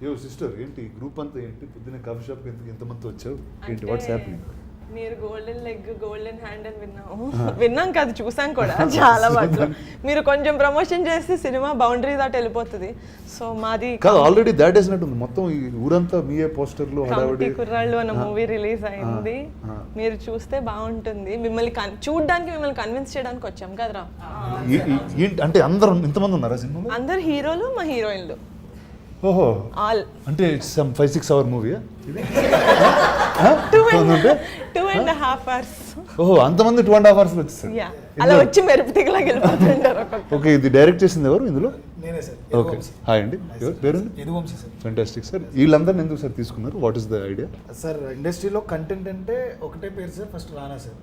యో సిస్టర్ ఏంటి గ్రూప్ అంతా ఏంటి పొద్దున్న కాఫీ షాప్ ఎంతమంది వచ్చావు ఏంటి వాట్స్ హ్యాపెనింగ్? మీరు గోల్డెన్ లెగ్ గోల్డెన్ హ్యాండ్ అని విన్నాం కాదు, చూసాం కూడా చాలా వాటిలో. మీరు కొంచెం ప్రమోషన్ చేస్తే సినిమా బౌండరీ దాటి వెళ్ళిపోతుంది. సో మాది కాదు ఆల్రెడీ దాట్ వేసినట్టుంది మొత్తం ఈ ఊరంతా మీయే పోస్టర్లు హడావిడి. కుర్రాళ్ళు అన్న మూవీ రిలీజ్ అయింది, మీరు చూస్తే బాగుంటుంది. మిమ్మల్ని చూడడానికి మిమ్మల్ని కన్విన్స్ చేయడానికి వచ్చాం కదరా. అంటే అందరూ ఇంతమంది ఉన్నారా సినిమాలో? అందరు హీరోలు మా హీరోయిన్లు. ఓహో ఆల్ అంటే 5-6 అవర్ మూవీ 2.5 hours. ఓహో అంతమంది 2.5 hours వచ్చేసారు. అలా వచ్చి మెరుపు తిగలా గెలుపుతుంటారు. ఓకే ఇది డైరెక్ట్ చేసింది ఎవరు ఇందులో? నేనే సార్. ఓకే హాయ్ అండి, ఎవరు పేరు? యదువంశీ సార్. Fantastic sir. వీళ్ళందరిని ఎందుకు సార్ తీసుకున్నారు? What is the idea? Sir ఇండస్ట్రీలో కంటెంట్ అంటే ఒకటే పేరు సార్, ఫస్ట్ రానా సార్.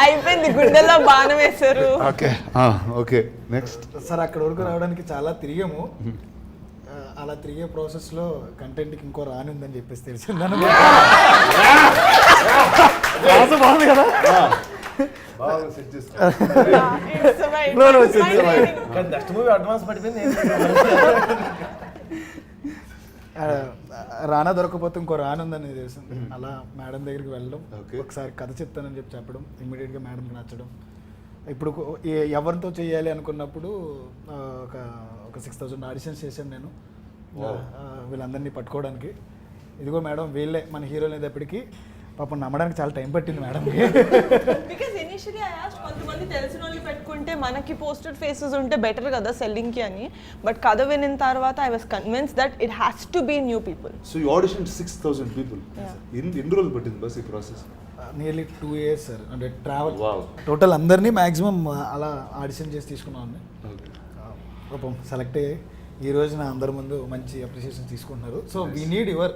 అయిపోయింది, గుండెల్లో బాణం వేశారు. ఓకే ఓకే నెక్స్ట్ సార్ అక్కడ వరకు రావడానికి చాలా తిరిగాము. అలా తిరిగే ప్రాసెస్లో కంటెంట్కి ఇంకో రాని ఉందని చెప్పేసి తెలిసింది. బాగుంది కదా. నెక్స్ట్ మూవీ అడ్వాన్స్ పడిపోయింది. రానా దొరకపోతే ఇంకో రానుందని తెలిసింది. అలా మేడం దగ్గరికి వెళ్ళడం, ఒకసారి కథ చెప్తానని చెప్పడం, ఇమ్మీడియట్గా మేడంకి నచ్చడం. ఇప్పుడు ఎవరితో చేయాలి అనుకున్నప్పుడు ఒక 6,000 ఆడిషన్స్ చేశాను నేను వీళ్ళందరినీ పట్టుకోవడానికి. ఇదిగో మేడం వీళ్ళే మన హీరోలు అనేటప్పటికి పాపం నమ్మడానికి చాలా టైం పట్టింది madam. Because initially I asked కొంతమంది తెలిసిన వాళ్ళు పెట్టుకుంటే మనకి పోస్టెడ్ ఫేసెస్ ఉంటే బెటర్ కదా సెల్లింగ్కి అని. బట్ కథ వినిన తర్వాత I was convince that it has to be new people. So you audition 6,000 people. ఎన్ని రోజులు పట్టింది బస్ ఈ ప్రాసెస్? Nearly 2 years sir. అంటే ట్రావెల్ టోటల్ అందరినీ మ్యాక్సిమం అలా ఆడిషన్ చేసి తీసుకున్నాను. పాపం సెలెక్ట్ అయ్యి ఈ రోజు నా అందరి ముందు మంచి అప్రిషియేషన్ తీసుకుంటున్నారు. So we need your.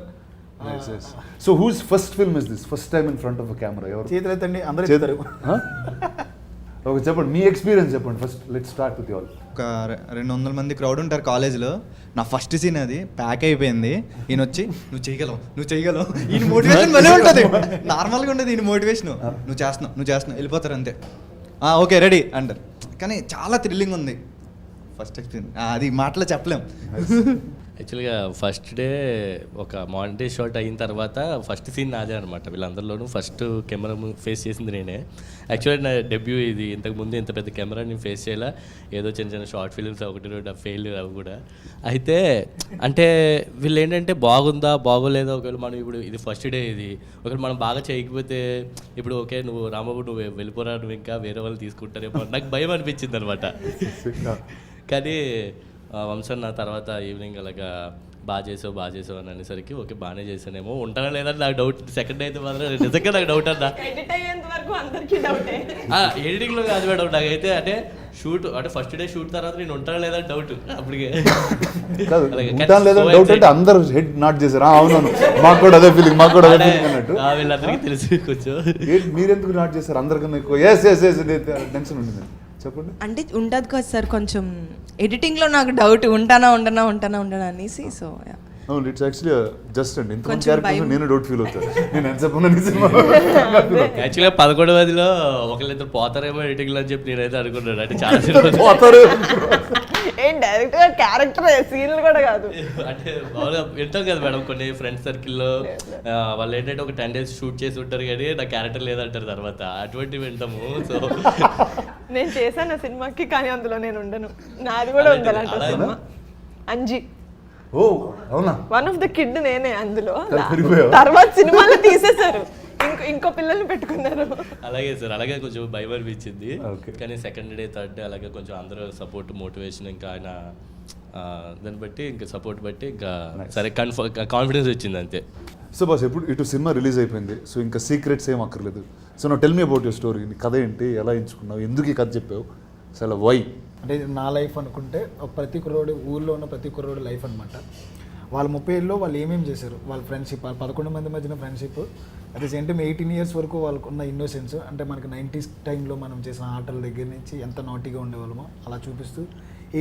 So who's first film is this? First time in front of a camera ఎవరు? చేతులు ఎత్తండి అందరూ చెప్తారు. ఓకే చెప్పండి మీ ఎక్స్పీరియన్స్ చెప్పండి first. Let's start with you all. ఒక 200 మంది క్రౌడ్ ఉంటారు కాలేజ్లో. నా ఫస్ట్ సీన్ అది ప్యాక్ అయిపోయింది. ఈయన వచ్చి నువ్వు చేయగలవు ఈయన మోటివేషన్ భలే ఉంటుంది. నార్మల్గా ఉండదు ఈయన మోటివేషన్. నువ్వు చేస్తున్నావు వెళ్ళిపోతారు అంతే. ఓకే రెడీ అంటారు. కానీ చాలా థ్రిల్లింగ్ ఉంది ఫస్ట్ ఎక్స్పీరియన్స్. అది మాటలో చెప్పలేం. యాక్చువల్గా ఫస్ట్ డే ఒక మానిటరీ షాట్ అయిన తర్వాత ఫస్ట్ సీన్ నాదే అనమాట. వీళ్ళందరిలోనూ ఫస్ట్ కెమెరా ఫేస్ చేసింది నేనే. యాక్చువల్లీ నా డెబ్యూ ఇది. ఇంతకుముందు ఇంత పెద్ద కెమెరా నేను ఫేస్ చేయాల. ఏదో చిన్న షార్ట్ ఫిల్మ్స్ 1-2 ఫెయిల్ అవి కూడా. అయితే అంటే వీళ్ళు ఏంటంటే బాగుందా బాగోలేదా, ఒకవేళ మనం ఇప్పుడు ఇది ఫస్ట్ డే ఇది ఒకవేళ మనం బాగా చేయకపోతే ఇప్పుడు ఓకే నువ్వు రాంబాబు నువ్వు వెళ్ళిపోరా, నువ్వు ఇంకా వేరే వాళ్ళు తీసుకుంటారేమో నాకు భయం అనిపించింది అనమాట. కానీ వంశన్ నా తర్వాత ఈవినింగ్ అలాగా బాగా చేసావు అని అనేసరికి ఓకే బాగానే చేశానేమో ఉంటానా లేదని నాకు డౌట్. సెకండ్ అయితే మాత్రం నిజంగా నాకు డౌట్ అన్నా. ఎడిటింగ్లో కాదు మేడం నాకైతే. అంటే షూట్ అంటే ఫస్ట్ డే షూట్ తర్వాత నేను ఉంటానా లేదని డౌట్ అప్పటికే. అందరూ హెడ్ నాట్ చేశారు. అవునవును మాకు కూడా అదే ఫీలింగ్ అన్నట్టు. వీళ్ళందరికీ తెలిసి కొంచెం మీరెందుకు నాట్ చేశారు అందరికన్నా ఎక్కువ? టెన్షన్ ఉంటుంది చెప్పండి. అంటే ఉంటుంది కదా సార్ కొంచెం ఎడిటింగ్లో నాకు డౌట్ ఉంటానా అనేసి. సో ఇట్స్ యాక్చువల్లీ జస్ట్ అండి ఇంత క్యారెక్టర్ నేను డౌట్ ఫీల్ అవుతాను. నేను ఎంత యాక్చువల్గా 11వ ఒకళ్ళిద్దరు పోతారేమో ఎడిటింగ్లో అని చెప్పి నేనైతే అనుకున్నాను. అంటే చాలా పోతారు ఏం డైరెక్ట్గా క్యారెక్టర్ సీన్లు కూడా కాదు. అంటే మామూలుగా వింటాం కదా మేడం కొన్ని ఫ్రెండ్స్ సర్కిల్లో వాళ్ళు ఏంటంటే ఒక 10 days షూట్ చేసి ఉంటారు కానీ నా క్యారెక్టర్ లేదంటారు తర్వాత. అటువంటివి వింటాము. సో నేను చేశాను ఆ సినిమాకి, కానీ అందులో నేను ఉండను. నాది కూడా ఉండాలంట సినిమా అంజీ. ఓ అవునా? వన్ ఆఫ్ ద కిడ్ నేనే అందులో. తర్వాత సినిమాలో తీసేశారు, ఇంకో పిల్లల్ని పెట్టుకున్నారు. అలాగే సార్ అలాగే కొంచెం భయం అనిపించింది. కానీ సెకండ్ డే థర్డ్ డే అలాగే కొంచెం అందరూ సపోర్ట్ మోటివేషన్ ఇంకా ఆయన దాన్ని బట్టి ఇంకా సపోర్ట్ బట్టి ఇంకా సరే కాన్ఫిడెన్స్ వచ్చింది అంతే. సో బాస్ ఇప్పుడు ఇటు సినిమా రిలీజ్ అయిపోయింది. సో ఇంకా సీక్రెట్స్ ఏం అక్కర్లేదు. సో నా tell me about your story. నీ కథ ఏంటి, ఎలా ఎంచుకున్నావు, ఎందుకు ఈ కథ చెప్పావు, అసలు వై? అంటే నా లైఫ్ అనుకుంటే ప్రతి కుర్రోడు ఊళ్ళో ఉన్న ప్రతి కుర్రోడు లైఫ్ అనమాట. వాళ్ళ 30 ఏళ్ళలో వాళ్ళు ఏమేమి చేశారు, వాళ్ళ ఫ్రెండ్షిప్, 11 మంది మధ్యన friendship, at the same time 18 years వరకు వాళ్ళకు ఉన్న ఇన్నోసెన్స్. అంటే మనకి 90s టైంలో మనం చేసిన ఆటల దగ్గర నుంచి ఎంత నాటీగా ఉండేవాళ్ళమో అలా చూపిస్తూ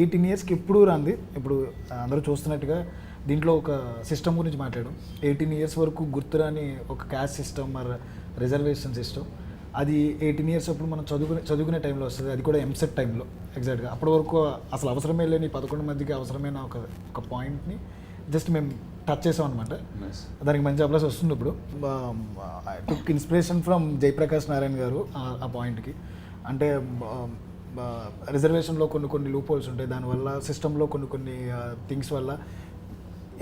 18 yearsకి ఎప్పుడూ రాంది. ఇప్పుడు అందరూ చూస్తున్నట్టుగా దీంట్లో ఒక సిస్టమ్ గురించి మాట్లాడడం. 18 years వరకు గుర్తురాని ఒక క్యాస్ట్ సిస్టమ్ మరి రిజర్వేషన్ సిస్టమ్, అది 18 ఇయర్స్ అప్పుడు మనం చదువుకునే టైంలో వస్తుంది, అది కూడా ఎంసెట్ టైంలో ఎగ్జాక్ట్గా. అప్పటి వరకు అసలు అవసరమే లేని 11 మందికి అవసరమైన ఒక పాయింట్ని జస్ట్ మేము టచ్ చేసాం అనమాట. దానికి మంచి అప్లాస్ వస్తుంది ఇప్పుడు. టుక్ ఇన్స్పిరేషన్ ఫ్రమ్ జయప్రకాష్ నారాయణ గారు ఆ పాయింట్కి. అంటే రిజర్వేషన్లో కొన్ని లూప్ హోల్స్ ఉంటాయి, దానివల్ల సిస్టంలో కొన్ని థింగ్స్ వల్ల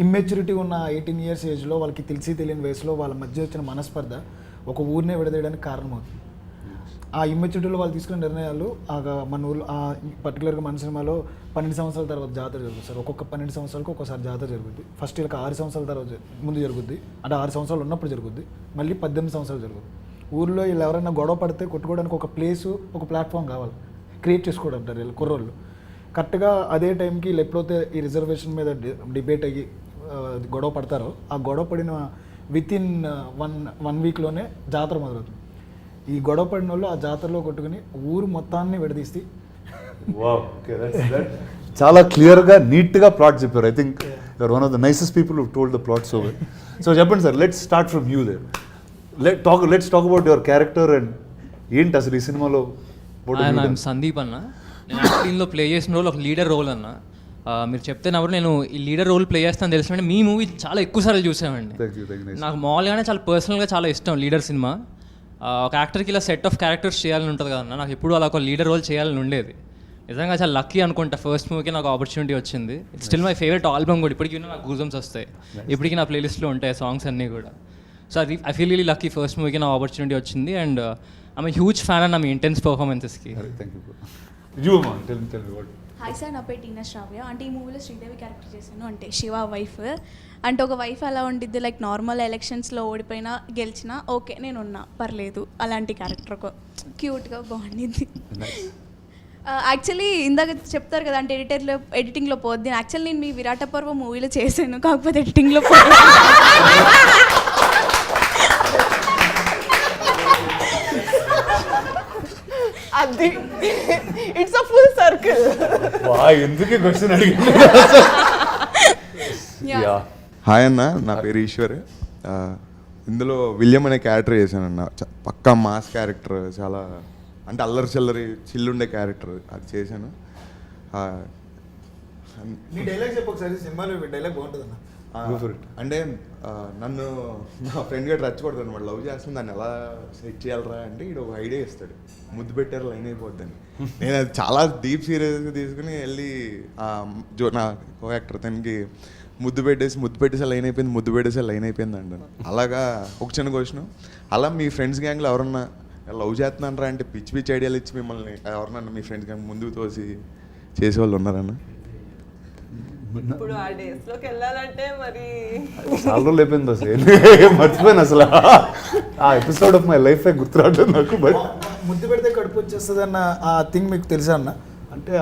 ఇమ్మెచ్యూరిటీ ఉన్న 18 ఇయర్స్ ఏజ్లో వాళ్ళకి తెలియని వయసులో వాళ్ళ మధ్య వచ్చిన మనస్పర్ధ ఒక ఊరినే విడదీయడానికి కారణమవుతుంది. ఆ ఇమ్మెచ్యూరిటీలో వాళ్ళు తీసుకున్న నిర్ణయాలు మన ఊళ్ళో పర్టికులర్గా మన సినిమాలో 12 సంవత్సరాల తర్వాత జాతర జరుగుతుంది సార్. ఒక్కొక్క 12 సంవత్సరాలకు ఒక్కోసారి జాతర జరుగుద్ది. ఫస్ట్ ఇలా 6 సంవత్సరాల తర్వాత ముందు జరుగుద్ది, అంటే 6 సంవత్సరాలు ఉన్నప్పుడు జరుగుద్ది, మళ్ళీ 18 సంవత్సరాలు జరుగుతుంది. ఊళ్ళో వీళ్ళు ఎవరైనా గొడవ పడితే కొట్టుకోవడానికి ఒక ప్లేసు, ఒక ప్లాట్ఫామ్ కావాలి, క్రియేట్ చేసుకోవడం అంటారు వీళ్ళు కుర్రోళ్ళు. కరెక్ట్గా అదే టైంకి వీళ్ళు ఎప్పుడైతే ఈ రిజర్వేషన్ మీద డిబేట్ అయ్యి గొడవ పడతారో, ఆ గొడవ పడిన వితిన్ వన్ వీక్లోనే జాతర మొదలవుతుంది. ఈ గొడవ పడిన వాళ్ళు ఆ జాతరలో కొట్టుకుని ఊరు మొత్తాన్ని విడదీసి చాలా క్లియర్గా నీట్గా ప్లాట్ చెప్పారు. I think you're one of the nicest people who told the plot so well. So చెప్పండి sir, let's start from you there. Let's talk about your character and ఏంటి అసలు ఈ సినిమాలో. సందీప్ అన్న, నేను దీనిలో ప్లే చేసిన రోల్ ఒక లీడర్ రోల్ అన్న. మీరు చెప్తే నవ్వరు, నేను ఈ లీడర్ రోల్ ప్లే చేస్తాను తెలిసినట్టు మీ మూవీ చాలా ఎక్కువ సార్లు చూసామండి. నాకు మామూలుగానే చాలా పర్సనల్గా చాలా ఇష్టం లీడర్ సినిమా. ఒక యాక్టర్కి ఇలా సెట్ ఆఫ్ క్యారెక్టర్స్ చేయాలని ఉంటుంది కదన్న, నాకు ఎప్పుడు అలా ఒక లీడర్ రోల్ చేయాలని ఉండేది. నిజంగా చాలా లక్కీ అనుకుంటా, ఫస్ట్ మూవీకి నాకు ఆపర్చునిటీ వచ్చింది. It's still my favourite album కూడా, ఇప్పటికీ నాకు గూజమ్స్ వస్తాయి, ఇప్పటికీ నా ప్లేలిస్ట్లో ఉంటాయి సాంగ్స్ అన్నీ కూడా. సో అది I feel really lucky, first మూవీకి నాకు ఆపర్చునిటీ వచ్చింది. అండ్ ఐఎమ్ హ్యూజ్ ఫ్యాన్ అన్న మీ ఇంటెన్స్ పర్ఫార్మెన్సెస్కి. హాయ్ సార్, నా పేరు టీనా శ్రావ్య. అంటే ఈ మూవీలో శ్రీదేవి క్యారెక్టర్ చేశాను, అంటే శివ వైఫ్. అంటే ఒక వైఫ్ అలా ఉండిద్ది, లైక్ నార్మల్ ఎలక్షన్స్లో ఓడిపోయినా గెలిచినా ఓకే నేను ఉన్నా పర్లేదు, అలాంటి క్యారెక్టర్ ఒక క్యూట్గా బాగుండిద్ది. యాక్చువల్లీ ఇందాక చెప్తారు కదా, అంటే ఎడిటింగ్లో పోద్ది. యాక్చువల్లీ నేను మీ విరాట పర్వ మూవీలో చేశాను, కాకపోతే ఎడిటింగ్లో పోద్ది. అది ఇట్స్ అ ఫుల్ సర్కిల్. ఎందుకు క్వశ్చన్ అడిగింది. హాయ్ అన్న, నా పేరు ఈశ్వర్. ఇందులో విలియం అనే క్యారెక్టర్ చేశాను అన్న. పక్కా మాస్ క్యారెక్టర్, చాలా అంటే అల్లరి చల్లరి చిల్లుండే క్యారెక్టర్ అది చేశాను. నీ డైలాగ్ చెప్పు ఒకసారి, సినిమాలో డైలాగ్ బాగుంటుంది అన్న. అంటే నన్ను నా ఫ్రెండ్ గట్టి రచ్చకూడదు అనమాట, లవ్ చేస్తుంది, దాన్ని ఎలా సెట్ చేయాలరా అంటే ఇడు ఒక ఐడియా ఇస్తాడు, ముద్దు పెట్టారు లైన్ అయిపోద్దని. నేను అది చాలా డీప్ సీరియస్గా తీసుకుని వెళ్ళి నా కో యాక్టర్ తనకి ముద్దు పెట్టేసి లైన్ అయిపోయింది, ముద్దు పెట్టేసి లైన్ అయిపోయింది అంటాను. అలాగా ఒక చిన్న క్వశ్చన్, అలా మీ ఫ్రెండ్స్ గ్యాంగ్లో ఎవరన్నా లవ్ చేస్తున్నారా అంటే పిచ్చి ఐడియాలు ఇచ్చి మిమ్మల్ని ఎవరన్నా మీ ఫ్రెండ్స్ గ్యాంగ్ ముందుకు తోసి చేసేవాళ్ళు ఉన్నారన్న? ఇప్పుడు ఆ డేస్ లోకి వెళ్ళాలంటే మరి చాలా రోజులు అయిపోయింది అసలు, మర్చిపోయాను అసలు. ఆ ఎపిసోడ్ ఆఫ్ మై లైఫ్ గుర్తురావట్లేదు నాకు. బట్ ముద్దు పెడితే కడుపు వచ్చేస్తుంది అన్న ఆ థింగ్ మీకు తెలుసా అన్న? అంటే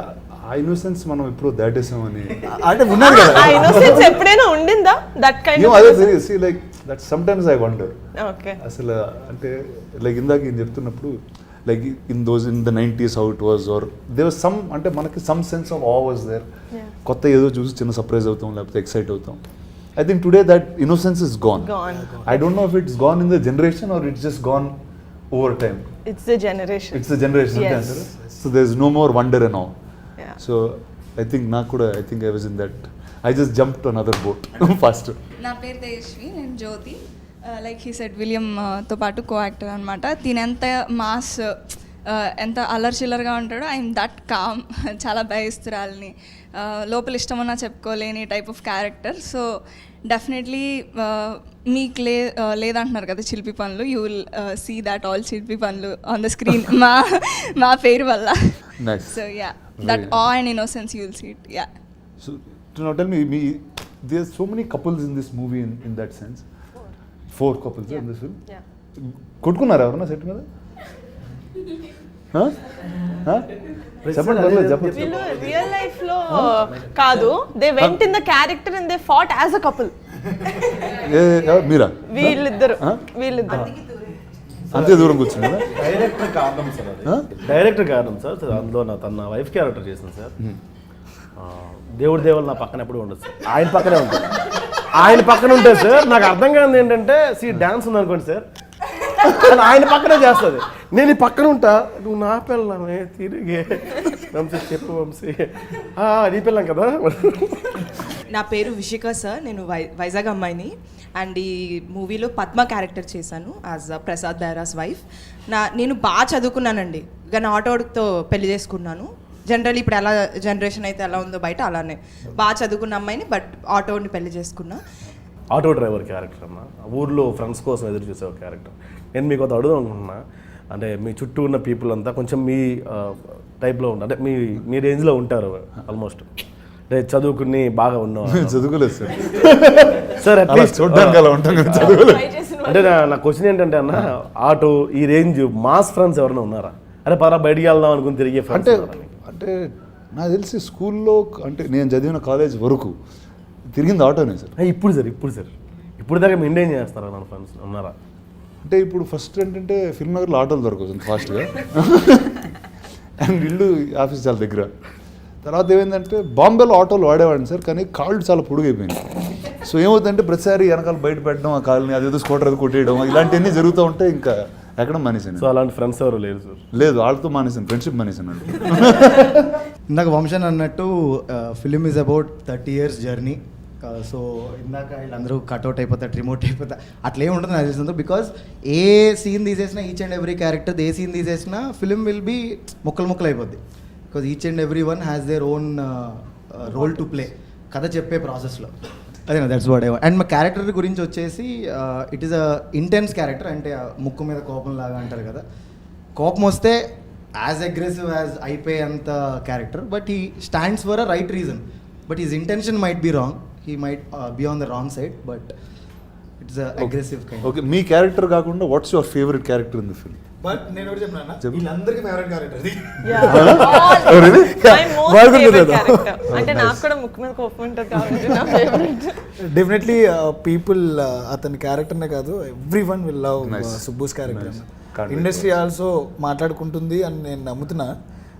ఆ ఇన్నోసెన్స్ మనం ఎప్పుడు దాటేసామని అంటే ఉన్నారు కదా, ఆ ఇన్నోసెన్స్ ఎప్పుడైనా ఉండిందా దట్ కైండ్ ఆఫ్? అదే see like that sometimes I wonder. Okay, అసలు అంటే లైక్ ఇందాక ఏం చెప్తున్నప్పుడు like in the 90s how it was, or there was some అంటే మనకి some sense of awe was there. కొత్త ఏదో చూసి చిన్న సర్ప్రైజ్ అవుతాం, లేకపోతే ఎక్సైట్ అవుతాం. I think today that innocence is gone. I don't know if it's gone in the generation or it's just gone over time. It's the generation. It's the generation. Yes. So there's no more wonder and awe. Yeah. So I think I think I was in that. I just jumped to another boat faster. నా పేరు తేజస్వి, నేను జ్యోతి. Like he said విలియంతో పాటు co actor అనమాట. దీని ఎంత mass ఎంత అల్లరి చిల్లరగా ఉంటాడో ఐఎమ్ దట్ కామ్, చాలా భయస్తురాలని, లోపల ఇష్టమన్నా చెప్పుకోలేని type of character. So definitely మీకు లేదంటున్నారు కదా చిలిపి పనులు, you will see that all చిలిపి పనులు ఆన్ ద స్క్రీన్ మా పేరు వల్ల. So yeah, that uh and innocence you will see it. Yeah. So now tell me, there's so many couples in this movie in that sense. 4 couples in this film. Yeah. కొట్టుకున్నారా ఎవరన్నా set మీద? చెప్పండి, చెప్పండి. వీళ్ళు real life లో కాదు, they went in the character and they fought as a couple. మీరా? వీళ్ళిద్దరు అంతే దూరం కూర్చున్నారా? డైరెక్టర్ కారణం సార్. అందులో తన వైఫ్ క్యారెక్టర్ చేసింది సార్. దేవుడి దేవుళ్ళు నా పక్కన ఎప్పుడు ఉండదు సార్, ఆయన పక్కనే ఉంటుంది. ఆయన పక్కన ఉంటే సార్ నాకు అర్థం కాదు ఏంటంటే డాన్స్ ఉంది అనుకోండి సార్, అని ఆయన పక్కనే చేస్తుంది. నేను ఈ పక్కన ఉంటా, నువ్వు నా పిల్లమే తిరిగే వంశీ చెప్పు వంశీ, నీ పిల్లం కదా. నా పేరు విషిక సార్, నేను వైజాగ్ అమ్మాయిని. అండ్ ఈ మూవీలో పద్మ క్యారెక్టర్ చేశాను యాజ్ ప్రసాద్ బైరాస్ వైఫ్. నేను బాగా చదువుకున్నానండి, కానీ ఆటోతో పెళ్లి చేసుకున్నాను. జనరల్ ఇప్పుడు ఎలా జనరేషన్ అయితే ఎలా ఉందో బయట అలానే బాగా చదువుకున్న అమ్మాయిని, బట్ ఆటోని పెళ్లి చేసుకున్నా. ఆటో డ్రైవర్ క్యారెక్టర్ అన్న, ఊర్లో ఫ్రెండ్స్ కోసం ఎదురు చూసే ఒక క్యారెక్టర్. నేను మీకు అది అడుగుదాం అనుకుంటున్నా, అంటే మీ చుట్టూ ఉన్న పీపుల్ అంతా కొంచెం మీ టైప్లో ఉంటారు, అంటే మీ రేంజ్లో ఉంటారు ఆల్మోస్ట్, అంటే చదువుకుని బాగా ఉన్నాం. చదువుకోలేదు సార్. సార్ అట్లీస్ట్ చూడడానికి అలా ఉంటాం కదా, చదువుకోలేదు. అంటే నా క్వశ్చన్ ఏంటంటే అన్న, ఆటో ఈ రేంజ్ మాస్ ఫ్రెండ్స్ ఎవరైనా ఉన్నారా? అరే పరా బయటికి వెళ్దాం అనుకుని తిరిగే ఫ్రెండ్స్ అంటే నాకు తెలిసి స్కూల్లో, అంటే నేను చదివిన కాలేజ్ వరకు తిరిగింది ఆటోనే సార్. ఇప్పుడు దాకా మెయింటైన్ చేస్తారా నా ఫ్రెండ్స్ ఉన్నారా? అంటే ఇప్పుడు ఫస్ట్ ఏంటంటే ఫిల్మ్ నగర్లో ఆటోలు దొరకవచ్చు ఫాస్ట్గా, అండ్ ఇల్లు ఆఫీస్ చాలా దగ్గర. తర్వాత ఏమైందంటే బాంబేలో ఆటోలు వాడేవాడిని సార్, కానీ కాళ్ళు చాలా పొడుగైపోయింది. సో ఏమవుతుందంటే ప్రతిసారి వెనకాల బయట పెట్టడం, ఆ కాళ్ళని అదేదో స్కూటర్ అది కొట్టేయడం, ఇలాంటివన్నీ జరుగుతూ ఉంటే ఇంకా ఎక్కడ మానేసాను. సో అలాంటి ఫ్రెండ్స్ ఎవరు లేరు సార్? లేదు, వాళ్ళతో మానేసాను, ఫ్రెండ్షిప్ మానేసాను. ఇందాక వంశన్ అన్నట్టు film is about 30 years journey. So ఇందాక వీళ్ళందరూ కట్అవుట్ అయిపోతారు, రిమోట్ అయిపోతారు, అట్లా ఏమి ఉంటుంది నాకు తెలిసిందో. బికాజ్ ఏ సీన్ తీసేసినా, ఈచ్ అండ్ ఎవ్రీ క్యారెక్టర్ ఏ సీన్ తీసేసినా ఫిలిం విల్ బీ ముక్కలు అయిపోద్ది. Because each and every one has their own role to play కథ చెప్పే ప్రాసెస్లో. అదేనా, that's what I want. And మా క్యారెక్టర్ గురించి వచ్చేసి it is a intense character. అంటే ముక్కు మీద కోపం లాగా అంటారు కదా, కోపం వస్తే యాజ్ అగ్రెసివ్ యాజ్ అయిపోయే అంత character. But he stands for a right reason, but his intention might be wrong, he might be on the wrong side, but it's a aggressive kind. Okay, మీ క్యారెక్టర్ కాకుండా what's your favourite character in the film? But నేను ఒకటి చెప్పినా, వీళ్ళందరికీ favourite character ఇది. అంటే నాకు కూడా ముక్కు మీద కోపం ఉంటుంది కాబట్టి నా ఫేవరెట్. డెఫినెట్లీ పీపుల్ అతని క్యారెక్టర్నే కాదు, every one will love Subbu's character. Industry also మాట్లాడుకుంటుంది అని నేను నమ్ముతున్నా.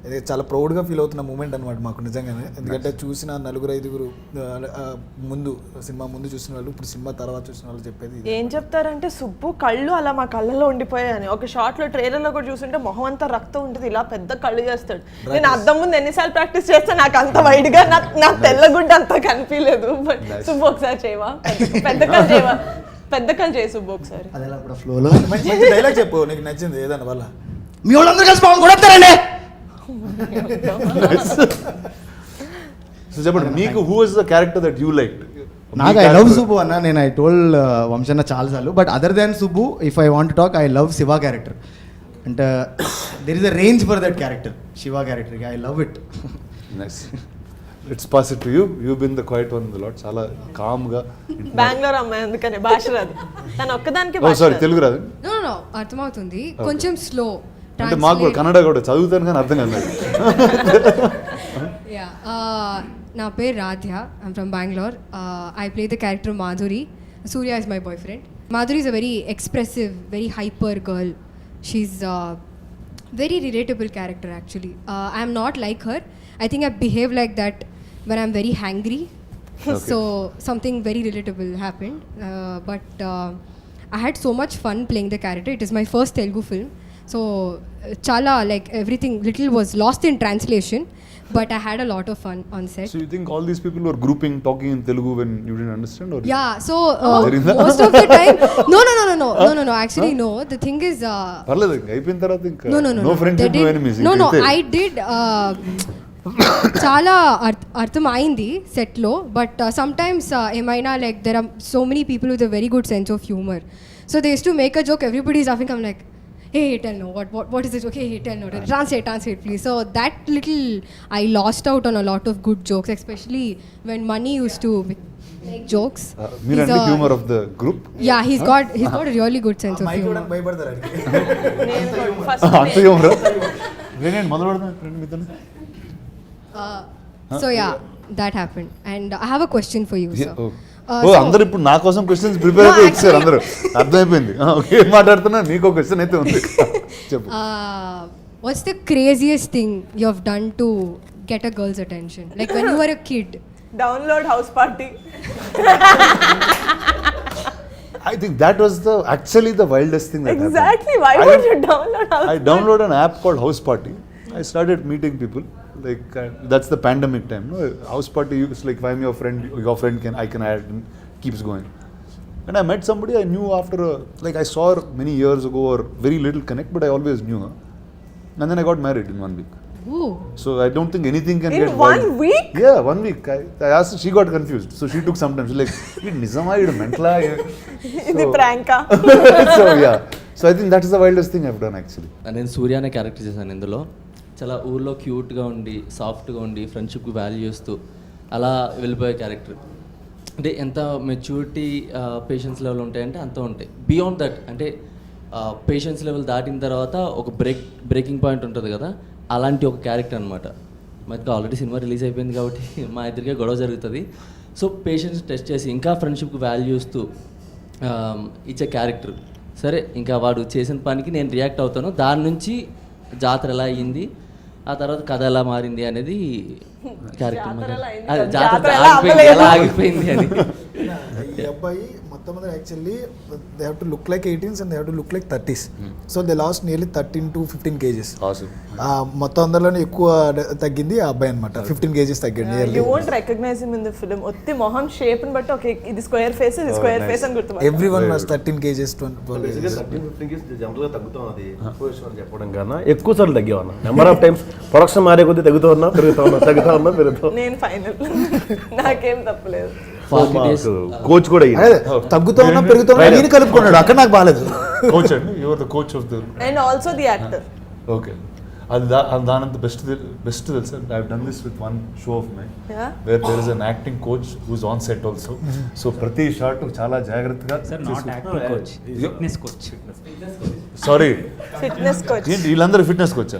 ఇది చాలా ప్రౌడ్గా ఫీల్ అవుతున్న మూమెంట్ అనమాట మాకు నిజంగానే. ఎందుకంటే చూసిన 4-5 సినిమా ముందు చూసిన వాళ్ళు, ఇప్పుడు సినిమా తర్వాత చూసిన వాళ్ళు చెప్పేది ఏం చెప్తారంటే, సుబ్బు కళ్ళు అలా మా కళ్ళలో ఉండిపోయాయని. ఒక షాట్లో ట్రైలర్లో కూడా చూస్తుంటే మొహం అంతా రక్తం ఉంటుంది, ఇలా పెద్ద కళ్ళు చేస్తాడు. నేను అద్దం ముందు ఎన్నిసార్లు ప్రాక్టీస్ చేస్తే నాకు అంత వైడ్గా నా తెల్లగుడ్డ అంతా కనిపించలేదు. బట్ సుబ్బు ఒకసారి చేయవా, పెద్ద కళ్ళు చేయవా, పెద్ద కళ్ళు చేయి సుబ్బు ఒకసారి. మంచి డైలాగ్ చెప్పు, నీకు నచ్చింది ఏదన్నా వల్ల. మీ వాళ్ళందరూ కలిసి పాపం కూడా వస్తారండి. సో చెప్పండి, మీకు who is the character that you like? నాకు ఐ లవ్ సుబ్బు అన్న. నేను ఐ టోల్డ్ వంశన్న చాలాసార్లు, but other than Subbu if I want talk, I love Shiva character. అంటే there is a range for that character, Shiva character. I love it. Nice. It's pass it to you. You been the quiet one lot. చాలా కామ్గా. బెంగళూరు అమ్మాయి అందుకనే భాష రాదు, తను ఒక్కదానికి. Sorry, Telugu రాదు? అర్థమవుతుంది, కొంచెం స్లో. అంటే మాకు కూడా కన్నడ కూడా చదువుతాను కానీ అర్థం కాదు. నా పేరు Radhya, I'm from Bengaluru. I play the character Madhuri. Surya is my boy friend. Madhuri is a very expressive, very hyper girl. She's a very relatable character actually. I am not like her. I think I behave like that when I'm very hangry. Okay. So something very relatable happened. But I had so much fun playing the character. It is my first Telugu film. So chala, like everything little was lost in translation, but I had a lot of fun on set. So you think all these people were grouping, talking in Telugu when you didn't understand? Or yeah, so most of the time no, actually no. The thing is parledu ayipoyin tarvata inka no friendship, no enemies. No, I did చాలా అర్థం అయింది సెట్లో. But sometimes ఏమైనా like there are so many people with a very good sense of humour. So they use to make a joke, everybody is laughing. I'm like, hey, tell no, what is this? Okay, hey, tell no, translate please. So that little I lost out on a lot of good jokes, especially when Mani used to make jokes. Meera and humor of the group. Yeah, he's got a really good sense of humor. Mic భయపడతారు అడిగి. అంత humor నేను మొదలు పెడతాను friend మీతో. So yeah, that happened, and I have a question for you, sir. అందరు ఇప్పుడు నా కోసం క్వశ్చన్స్ ప్రిపేర్ అయితే ఇచ్చారు అందరూ, అర్థమైపోయింది. ఓకే, మాట్లాడుతున్నా, నీకు ఒక క్వశ్చన్ అయితే ఉంది, చెప్పు. What's the craziest thing you have done to get a girl's attention? Like when you were a kid. Download house party. I think that was actually the wildest thing that Exactly. happened. Why would you download House I downloaded an app called House Party. I started meeting people. Like that's the pandemic time. No? House Party, it's like if I'm your friend I can add, and keeps going. And I met somebody I knew after like I saw her many years ago or very little connect, but I always knew her. And then I got married in 1 week. Ooh. So I don't think anything can In get 1 wild. week? Yeah, 1 week. I asked her, she got confused. So she took some time. She's like, Nizama, you mentala. ఇది ప్రాంకా? So yeah. So I think that is the wildest thing I've done actually. నేను సూర్య అనే character చేశాను ఇందులో. చాలా ఊర్లో క్యూట్గా ఉండి సాఫ్ట్గా ఉండి ఫ్రెండ్షిప్కి వాల్యూ ఇస్తూ అలా వెళ్ళిపోయే క్యారెక్టర్. అంటే ఎంత మెచ్యూరిటీ పేషెన్స్ లెవెల్ ఉంటాయంటే అంత ఉంటాయి. బియాండ్ దట్ అంటే పేషెన్స్ లెవెల్ దాటిన తర్వాత ఒక బ్రేకింగ్ పాయింట్ ఉంటుంది కదా, అలాంటి ఒక క్యారెక్టర్ అనమాట. మనకి ఆల్రెడీ సినిమా రిలీజ్ అయిపోయింది కాబట్టి మా ఇద్దరికే గొడవ జరుగుతుంది. సో పేషెన్స్ టెస్ట్ చేసి ఇంకా ఫ్రెండ్షిప్కి వాల్యూ ఇస్తూ ఇచ్చే క్యారెక్టర్. సరే ఇంకా వాడు చేసిన పనికి నేను రియాక్ట్ అవుతాను, దాని నుంచి జాతర ఎలా అయ్యింది, ఆ తర్వాత కథ ఎలా మారింది అనేది క్యారెక్టర్. జాతర ఎలా ఆగిపోయింది అని. ఈ అబ్బాయి మొత్తం మీద actually they have to look like 18s and they have to look like 30s. So they last nearly 13 to 15 kgs. మొత్తం అందరిలోనే ఎక్కువ తగ్గింది ఆ అబ్బాయి అనమాట. 15 kgs తగ్గింది. You won't recognize him in the film. ఒత్తి మొహం షేప్ ని బట్టి ఓకే ఇది స్క్వేర్ ఫేస్ ఇది స్క్వేర్ ఫేస్ అని గుర్తుపట్టాలి. Everyone was 13 kgs 12 kgs. 13-15 kgs జనరల్గా తగ్గుతాం. అది పొజిషన్ చెప్పడం కన్నా ఎక్కువ సార్లు తగ్గేవన్నా. నెంబర్ ఆఫ్ టైమ్స్ ప్రొడక్షన్ మారే కొద్దీ తగ్గుతూ ఉన్నా పెరుగుతా. నేను ఫైనల్ నాకేం తప్పలేదు. కోచ్ కూడా తగ్గుతూ ఉన్నా పెరుగుతూ ఉన్నా నేను కలుపుకున్నాడు అక్కడ నాకు బాగాలేదు. కోచ్ అండి, you are the coach of the and also the actor. Okay, అది దానంత బెస్ట్ తెలుసా. I have done this with one show of my where there is an acting coach who's on set also. So ప్రతి shot చాలా జాగ్రత్తగా. Sorry, fitness coach. వీళ్ళందరూ fitness coach.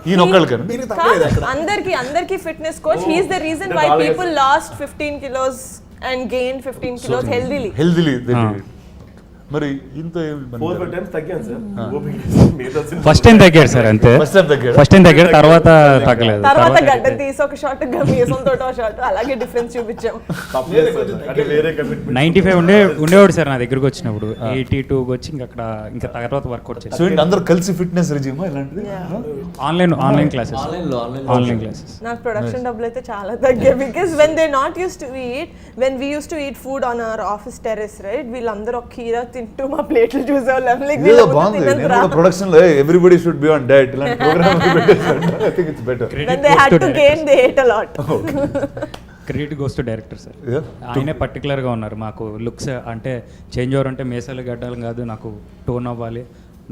ఈయన ఒక్కళ్ళకి అందరికి fitness coach. He is the reason why people lost 15 kilos and gained 15 kilos healthily. మరి ఇంత first time తగ్గాడు sir, అంతే. ఫస్ట్ టైం తగ్గాడు, తర్వాత తగ్గలేదు. తర్వాత గడ్డ తీసి ఒక షాట్ మీసం తోట షాట్ అలాగే డిఫరెన్స్ చూపించాం. 95 ఉండేవాడు సార్ నా దగ్గరకు వచ్చినప్పుడు. 82 వచ్చి అక్కడ ఇంకా తర్వాత వర్కౌట్ చేసి. సో అందరూ కలిసి ఫిట్నెస్ రెజ్యూమ్ ఇలాంటిది. Online classes. నాకు ప్రొడక్షన్ డబ్బులు అయితే చాలా తగ్గాయి. Because when they not use to eat, when we use to eat food on our office terrace, right, వీళ్ళందరూ ఒక కీరా తింటూ మా ప్లేట్లు చూసేవాళ్ళం. ప్రొడక్షన్ లో everybody should be on diet. ఇలాంటి program I think it's better. When they had to gain, they ate a lot. Credit goes to director sir. ఆయనే పర్టికులర్గా ఉన్నారు. మాకు లుక్స్ అంటే చేంజ్ ఓవర్ అంటే మేసాలు గడ్డాలు కాదు, నాకు టోన్ అవ్వాలి.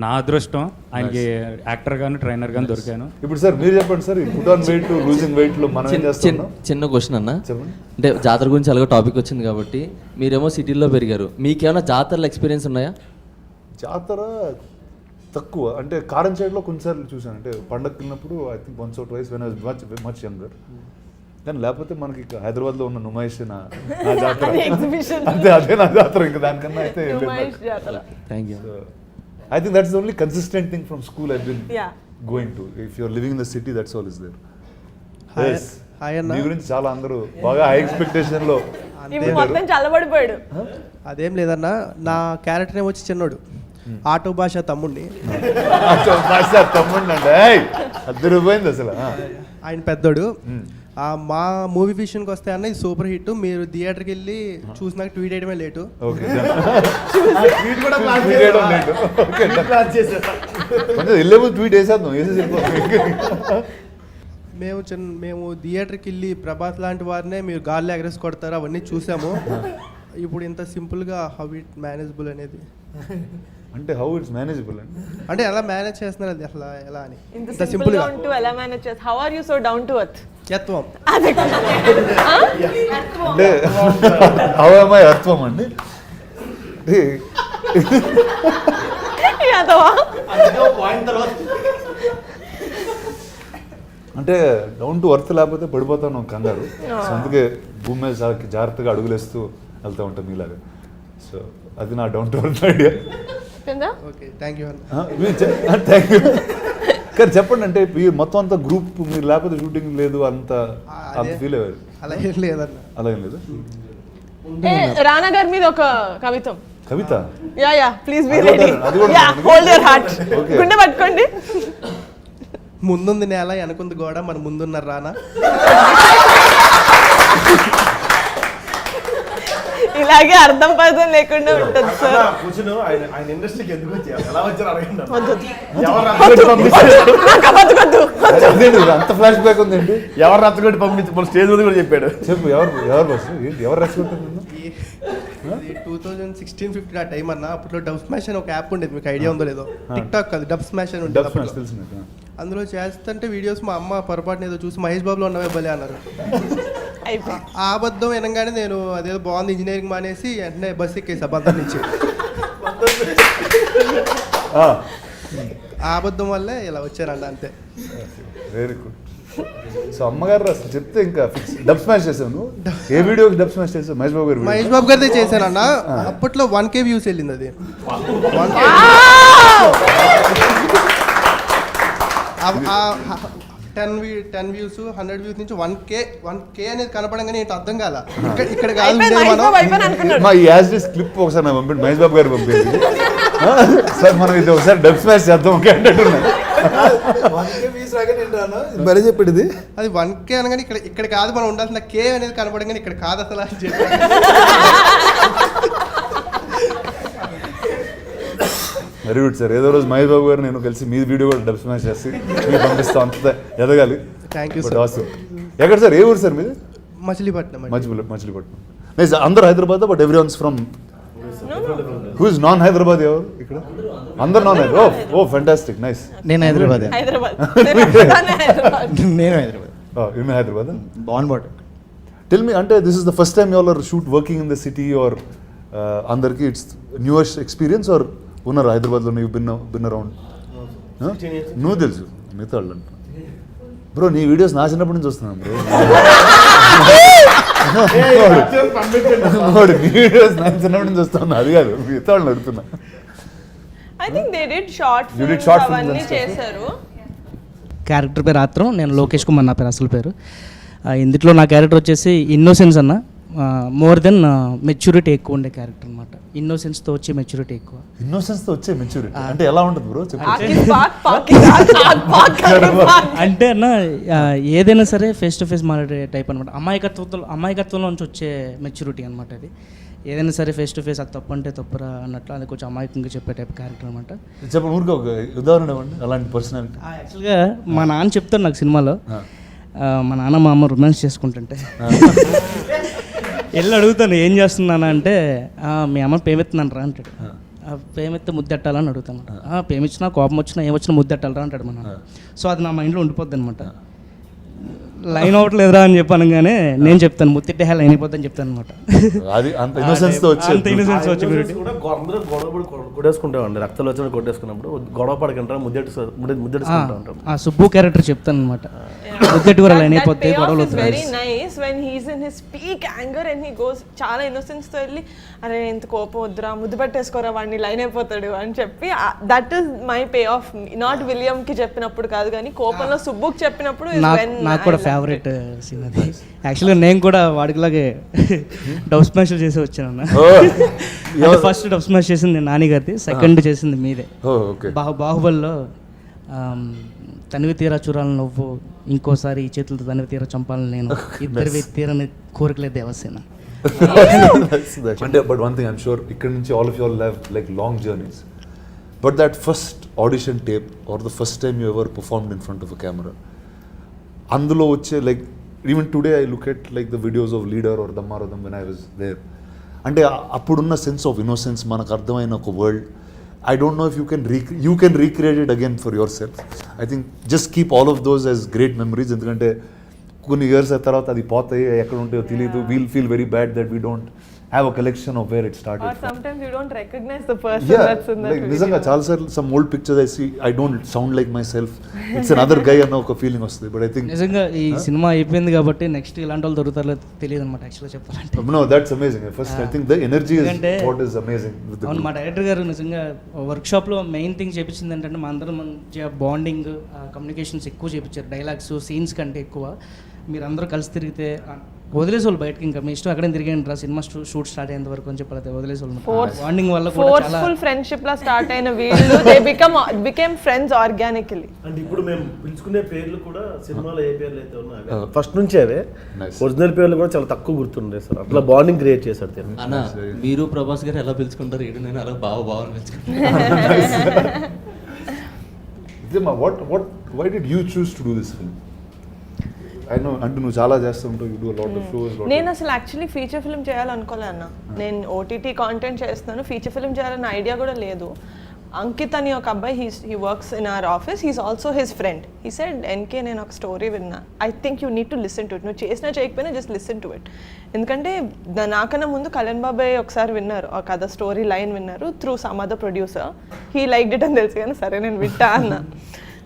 నా అదృష్టం ఆయనకి యాక్టర్ గాను ట్రైనర్ గాను దొరికాను. ఇప్పుడు సార్ మీరు చెప్పండి sir, put on weight losing weight లో మనం ఏం చేస్తున్నాం? చిన్న క్వశ్చన్ అన్న, అంటే జాతర గురించి అలాగే టాపిక్ వచ్చింది కాబట్టి మీరేమో సిటీలో పెరిగారు, మీకేమైనా జాతరలో ఎక్స్పీరియన్స్ ఉన్నాయా? జాతర తక్కువ, అంటే కారం సైడ్లో కొన్నిసార్లు చూసాను. అంటే పండగకి వెళ్ళినప్పుడు I think once or twice when I was much younger. కానీ లేకపోతే మనకి హైదరాబాద్లో ఉన్న నుమాయిష్ నా జాతర అంతే, అదే నా జాతర. ఇంకా దానికన్నా అయితే thank you. I think that's the only consistent thing from school I've been going to. If you're living in the city, that's all is there. Yes. Hi Anna. మీ గురించి చాలా అందరూ బాగా హై ఎక్స్పెక్టేషన్ లో. మొత్తం చల్లబడిపోయాడు. అదేం లేదన్నా, నా క్యారెక్టర్ ఏమో వచ్చి చిన్నోడు, ఆటో భాష తమ్ముడిని. ఆటో భాష తమ్ముడిని అంటే అద్దరిపోయింది అసలు. ఆయన పెద్దోడు. మా మూవీ విషయానికి వస్తే అన్న ఇది సూపర్ హిట్. మీరు థియేటర్కి వెళ్ళి చూసినాక ట్వీట్ చేయడమే లేటు. ట్వీట్ వేసేద్దాం. మేము థియేటర్కి వెళ్ళి ప్రభాస్ లాంటి వారినే మీరు గాల్లో ఎగరేసి కొడతారు అవన్నీ చూసాము. ఇప్పుడు ఇంత సింపుల్గా హౌ ఇట్ మేనేజబుల్ అనేది, అంటే హౌ ఇట్స్ మేనేజబుల్ అంటే ఎలా మేనేజ్ చేస్తున్నారు అది అసలు ఎలా అని. ఇంత సింపుల్ గా ఉంటూ ఎలా మేనేజ్ చేస్తారు? How are you so down to earth? యత్వం. అంటే హౌ am I అర్థం అండి. అంటే డౌన్ టు ఎర్త్ లేకపోతే పడిపోతాను కంగారు. సో అందుకే భూమి మీద జాగ్రత్తగా అడుగులేస్తూ వెళ్తూ ఉంటాం మీలాగా. సో అది నా down to earth idea. Thank you. కానీ చెప్పండి, అంటే మొత్తం అంతా గ్రూప్ మీరు లేకపోతే షూటింగ్ లేదు అంత ఫీల్ అయ్యారు? అలా ఏం లేదన్న. అలా ఏం లేదు. రానా గారి మీద ఒక కవితం. కవిత యా ప్లీజ్ బి అది రెడీ. కూడా- అది కూడా యా ఉంది. Hold your heart. Okay. గుండె పట్టుకోండి. ముందుంది నేల వెనకుంది గోడ మన ముందున్న రానా. ఇలాగే అర్థం పర్థం లేకుండా ఉంటుంది సార్. కూర్చుని ఆయన ఇండస్ట్రీకి ఎందుకు వచ్చారు, ఎలా వచ్చారు అడగండి. అంత ఫ్లాష్ బ్యాక్ ఉందండి. ఎవరు రచ్చగొట్టి పంపించి మన స్టేజ్ మీద కూడా చెప్పాడు. చెప్పు ఎవరు బస్ ఎవరు రెచ్చగొట్టారు? 2016-15 ఆ టైం అన్న. అప్పట్లో డబ్ స్మాష్ అని ఒక యాప్ ఉండేది, మీకు ఐడియా ఉందో లేదో. టిక్ టాక్ కాదు, డబ్ స్మాష్ అని ఉండేది అప్పట్లో. అందులో చేస్తుంటే వీడియోస్ మా అమ్మ పొరపాటున ఏదో చూసి మహేష్ బాబులో ఉన్నవే భలే అన్నారు. ఆ అబద్ధం వినగానే నేను అదేదో బాగుంది ఇంజనీరింగ్ మానేసి వెంటనే బస్ ఎక్కేసి అబద్ధం నుంచి. ఆ అబద్ధం వల్లే ఇలా వచ్చానండి, అంతే. Very good. సో అమ్మగారు అసలు చెప్తే ఇంకా ఫిక్స్. డబ్ స్మాష్ చేసావు నువ్వు? ఏ వీడియోకి డబ్ స్మాష్ చేసావు? మహేష్ బాబు గారు. మహేష్ బాబు గారిదే చేశానన్న. అప్పట్లో 1K వ్యూస్ వెళ్ళింది అది. 1K 10 వ్యూస్ 100 వ్యూస్ నుంచి 1K అనేది కనపడంగానే ఏంటి అర్థం కాల. ఇక్కడ కాదు మా ఈ యాజ్ డిస్ క్లిప్ ఒకసారి నాకు పంపిండి, మహేష్ బాబు గారు పంపింది. సార్ మనం ఇది ఒకసారి డబ్ స్మాష్ చేద్దాం ఓకే అంటున్నాను. మరీ చెప్పాడు ఇది. అది 1K అనగానే ఇక్కడ కాదు మనం ఉండాల్సిన K అనేది కనపడంగానే ఇక్కడ కాదు అసలు అని చెప్పి. Very good sir. ఏదో రోజు మహేష్ బాబు గారు నేను కలిసి మీ వీడియో కూడా డబ్ స్మాష్ చేసి మీకు పంపిస్తాం. అంత ఎదగాలి. Thank you sir. ఎక్కడ సార్? ఏ ఊరు సార్ మీది? మచిలీపట్నం. మచిలీపట్నం. నైస్. అందరు Hyderabad, but every ones from who is non Hyderabad? ఎవరు ఇక్కడ? అందరు non Hyderabad. Oh fantastic, nice. నేను హైదరాబాద్. నేను Hyderabad. In Hyderabad. Born but. Tell me, అంటే this is the first time you all are shoot working in the city are అందరికి it's newest experience are ఉన్నారు హైదరాబాద్లో? నువ్వు బిన్ అరౌండ్. నువ్వు తెలుసు మిగతా వాళ్ళు అంట. బ్రో నీ వీడియోస్ నా చిన్నప్పటి నుంచి వస్తున్నాను బ్రో. నీ వీడియోస్ నా చిన్నప్పటి నుంచి వస్తున్నా. అది కాదు మిగతా వాళ్ళని అడుగుతున్నా. I think they did short films అవన్నీ చేశారు. క్యారెక్టర్ పేరు ఆత్రం. నేను లోకేష్ కుమార్ నా పేరు అసలు పేరు. ఇందులో నా క్యారెక్టర్ వచ్చేసి ఇన్నోసెన్స్ అన్న. మోర్ దెన్ మెచ్యూరిటీ ఎక్కువ ఉండే క్యారెక్టర్ అనమాట. ఇన్నోసెన్స్తో వచ్చే మెచ్యూరిటీ ఎక్కువ. ఇన్నోసెన్స్తో వచ్చే మెచ్యూరిటీ అంటే ఎలా ఉంటుంది బ్రో? అంటే అన్న ఏదైనా సరే ఫేస్ టు ఫేస్ మాట్లాడే టైప్ అనమాట. అమాయకత్వంలో నుంచి వచ్చే మెచ్యూరిటీ అనమాట అది. ఏదైనా సరే ఫేస్ టు ఫేస్ అది తప్పు అంటే తప్పురా అన్నట్లు అది కొంచెం అమాయకంగా చెప్పే టైప్ క్యారెక్టర్ అనమాట. చెప్పండి ఊరికి ఒక ఉదాహరణ ఇవ్వండి అలాంటి పర్సనాలిటీ. యాక్చువల్గా మా నాన్న చెప్తాను నాకు సినిమాలో, మా నాన్న మా అమ్మ రొమాన్స్ చేసుకుంటుంటే వెళ్ళి అడుగుతాను ఏం చేస్తున్నానా అంటే మీ అమ్మ పేమెత్తున్నాను రా అంటాడు. పేమెత్తే ముద్దెట్టాలని అడుగుతాను. పేమిచ్చినా కోపం వచ్చినా ఏమొచ్చినా ముద్దెట్టాలరా అంటాడు మా నాన్న. సో అది నా మైండ్లో ఉండిపోద్ది అనమాట. లైన్ అవ్వట్లేదురా అని చెప్పాను, కానీ నేను చెప్తాను ముత్తిట్టే లైన్ అయిపోద్దని చెప్తాను అనమాట. అది అంత ఇన్నోసెన్స్తో వచ్చి అందరూ గొడవ కొట్టేసుకుంటామండి. రక్తాలు వచ్చిన కొట్టేసుకున్నప్పుడు గొడవ పడకుండా ముద్దెట్టుకుంటా ఉంటాం. ఆ సుబ్బు క్యారెక్టర్ చెప్తాను అనమాట. ముద్దెట్టు కూడా లైన్ అయిపోతే గొడవలు very nice when he's in his peak anger and he goes చాలా ఇన్నోసెన్స్ తో వెళ్ళి అరే ఇంత కోపం వద్దురా ముద్దు పెట్టేసుకోరా వాడిని లైన్ అయిపోతాడు అని చెప్పి that is my pay of. Not William కి చెప్పినప్పుడు కాదు కానీ కోపంలో సుబ్బుకి చెప్పినప్పుడు నాకు కూడా ఫేవరెట్ సీన్ అది. యాక్చువల్గా నేను కూడా వాడికిలాగే డబ్ స్మాష్ చేసి వచ్చాను. ఫస్ట్ డబ్ స్మాష్ చేసింది నాని గారిది, సెకండ్ చేసింది మీదే. బాహుబలిలో తనివి తీరా చూడాలని నువ్వు, ఇంకోసారి ఈ చేతులతో తనివి తీరా చంపాలని నేను, ఇద్దరు తీరని కోరికలే దేవసేన. అంటే but one thing I'm sure ఇక్కడ నుంచి all of you all have like long journeys, but that first audition tape or the first time you ever performed in front of a camera, అందులో వచ్చే like even today I look at like the videos of Leader or దమ్మారథం when I was there, అంటే అప్పుడున్న sense of innocence మనకు అర్థమైన ఒక world. I don't know if you can recreate it again for yourself. I think just keep all of those as great memories. ఎందుకంటే కొన్ని years తర్వాత అది పోతాయి, ఎక్కడ ఉంటాయో తెలియదు. We'll feel very bad that we don't have a collection of where it started. Or sometimes you don't recognize the person that's in that video. నిజంగా చాలాసార్లు some old pictures I see, I don't sound like myself. It's another guy అన్న ఒక feeling వస్తుంది. But I think నిజంగా ఈ cinema అయిపోయింది కాబట్టి next ఇలాంటి వాళ్ళు దొరుకుతారో తెలియదు అనమాట యాక్చువల్గా చెప్పాలంటే. No, that's amazing. First I think the energy is what is amazing with the అవును, మా డైరెక్టర్ గారు నిజంగా వర్క్షాప్లో మెయిన్ థింగ్ చేపించింది ఏంటంటే మా అందరం మంచిగా బాండింగ్ కమ్యూనికేషన్స్ ఎక్కువ చేపించారు. డైలాగ్స్ సీన్స్ కంటే ఎక్కువ మీరందరూ కలిసి తిరిగితే వదిలేసోళ్ళు బయటకి ఇంకా మీ ఇష్టం ఎక్కడ తిరిగండి రా సినిమా షూట్ స్టార్ట్ అయ్యేంత వరకు అని చెప్పి వదిలేసోళ్ళు బాండింగ్ వల్ల కూడా చాలా ఫోర్స్ఫుల్ ఫ్రెండ్షిప్ లా స్టార్ట్ అయిన వీళ్ళు they became friends organically. And ఇప్పుడు మేము పిలుచుకునే పేర్లు కూడా సినిమాలో ఏ పేర్లు అయితే ఉన్నాయో ఫస్ట్ నుంచి అవే ఒరిజినల్ పేర్లు కూడా చాలా తక్కువ గుర్తుండే సార్. అట్లా బాండింగ్ క్రియేట్ చేశారు. అన్న మీరు ప్రభాస్ గారు ఎలా పిలుచుకుంటారు, ఏడు నేను అలా బాగా పిలుచుకుంటాను. Why did you choose to do this film? I know అంటే నువ్వు చాలా చేస్తుంటావు, you do a lot of shows. నేను అసలు యాక్చువల్లీ ఫీచర్ ఫిల్మ్ చేయాలనుకోలే అన్న. నేను ఓటీటీ కాంటెంట్ చేస్తున్నాను, ఫీచర్ ఫిల్మ్ చేయాలన్న ఐడియా కూడా లేదు. అంకిత్ అని ఒక అబ్బాయి he works in our office, he's also his friend. He said NK నేను ఒక స్టోరీ విన్నా, I think you need to listen to it. నువ్వు చేసినా చేయకపోయినా జస్ట్ లిసన్ టు ఇట్. ఎందుకంటే నాకన్నా ముందు కళ్యాణ్ బాబాయ్ ఒకసారి విన్నారు, ఒక కథ స్టోరీ లైన్ విన్నారు through some other producer. He like it అని తెలుసు కానీ సరే నేను వింటా అన్న.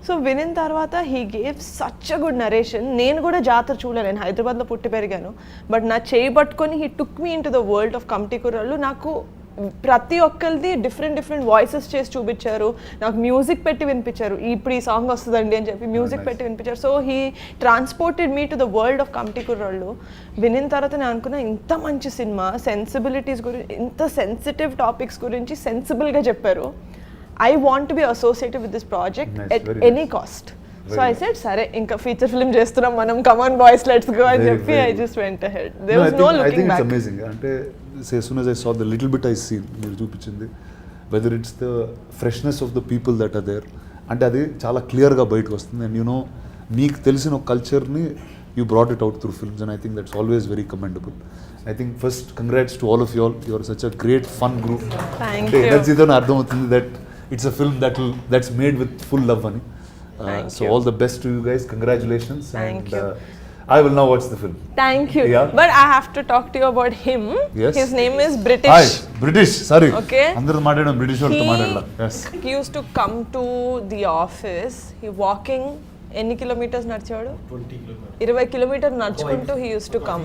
సో వినిన తర్వాత he gave such a good narration. నేను కూడా జాతర చూడలే, నేను హైదరాబాద్లో పుట్టి పెరిగాను. బట్ నా చేయి పట్టుకొని he took me in to the world of committee కుర్రాళ్ళు. నాకు ప్రతి ఒక్కరిది డిఫరెంట్ వాయిసెస్ చేసి చూపించారు, నాకు మ్యూజిక్ పెట్టి వినిపించారు. ఇప్పుడు ఈ సాంగ్ వస్తుందండి అని చెప్పి మ్యూజిక్ పెట్టి వినిపించారు. So he transported me to the world of committee కుర్రాళ్ళు. వినిన తర్వాత నేను అనుకున్నా ఇంత మంచి సినిమా, సెన్సిబిలిటీస్ గురించి, ఇంత సెన్సిటివ్ టాపిక్స్ గురించి సెన్సిబుల్గా చెప్పారు. I want to be associated with this project at any cost. So I said, సరే ఇంకా ఫీచర్ ఫిల్మ్ చేస్తున్నాం మనం, come on boys let's go అని చెప్పి I just went ahead. There was no looking back. I think it's amazing. అంటే as soon as I saw the little bit I seen మీరు చూపించింది, whether it's the freshness of the people that are there, అంటే అది చాలా క్లియర్గా బయటకు వస్తుంది. And you know మీకు తెలిసిన ఒక కల్చర్ని you brought it out through films, and I think that's always very commendable. I think first congrats to all of you all. You are such a great fun group. Thank you. Energy tho ardham avutundi that it's a film that's made with full love ani. So all the best to you guys. Congratulations. Thank you. I will now watch the film. Thank you. Yeah. But I have to talk to you about him. Yes. His name is British. Hi, British. Sorry. Okay. Andaru maatladam British valto maatladala. Yes. He used to come to the office. He walking ఎన్ని kilometres నడిచాడు? 20 kilometre నడుచుకుంటూ he used to come.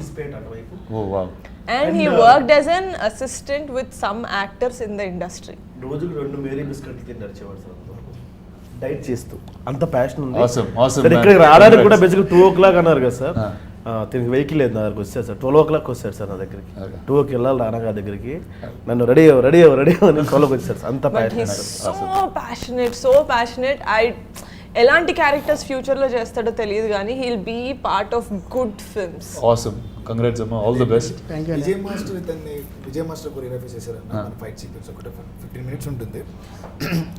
Oh wow. And he worked as an assistant with some actors in the industry. రోజుకు 2 Mary బిస్కెట్లు తిని నడిచేవాడు sir, diet చేస్తూ. అంత passion ఉంది. Awesome. ఇక్కడికి రావడానికి కూడా బేసిక్గా 2 o'clock అన్నారు కదా సార్. తిరిగి వెహికల్ లేదు నా దగ్గరికి వచ్చారు సార్. 12 o'clock వచ్చారు సార్ నా దగ్గరికి. 2కి వెళ్ళాలి రానగా దగ్గరికి. నన్ను రెడీ అవ్వ అని 12కి వచ్చారు సార్. అంత సో ప్యాషనేట్. ఎలాంటి క్యారెక్టర్స్ ఫ్యూచర్లో చేస్తాడో తెలియదు కానీ he'll be part of good films. Awesome. Congrats Amma. All the best. Thank you. Vijay master choreography చేశారు. ఫైట్ సీక్వెన్స్ ఒకటి 15 minutes ఉంటుంది.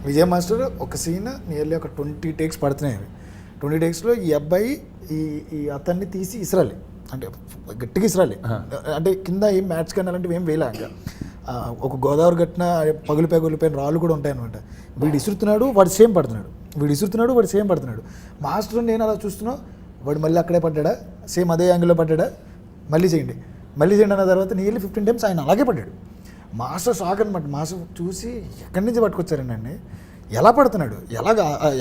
విజయ్ మాస్టర్ ఒక సీన్ నియర్లీ ఒక 20 takes పడుతున్నాయి. 20 takesలో ఈ అబ్బాయి ఈ అతన్ని తీసి ఇసరాలి, అంటే గట్టిగా ఇసరాలి. అంటే కింద ఏం మ్యాచ్ కానీ అలాంటివి ఏం వేయలే. ఇంకా ఒక గోదావరి గట్టిన పగులిపోయిన రాళ్ళు కూడా ఉంటాయన్నమాట. వీడు ఇసురుతున్నాడు, వాడు సేమ్ పడుతున్నాడు. మాస్టర్ నేను అలా చూస్తున్నా, వాడు మళ్ళీ అక్కడే పడ్డాడా, సేమ్ అదే యాంగిల్లో పడ్డాడా, మళ్ళీ చేయండి అన్న తర్వాత నియర్లీ 15 times ఆయన అలాగే పడ్డాడు. మాస్టర్ షాక్ అనమాట. మాస్టర్ చూసి ఎక్కడి నుంచి పట్టుకొచ్చారండి, ఎలా పడుతున్నాడు,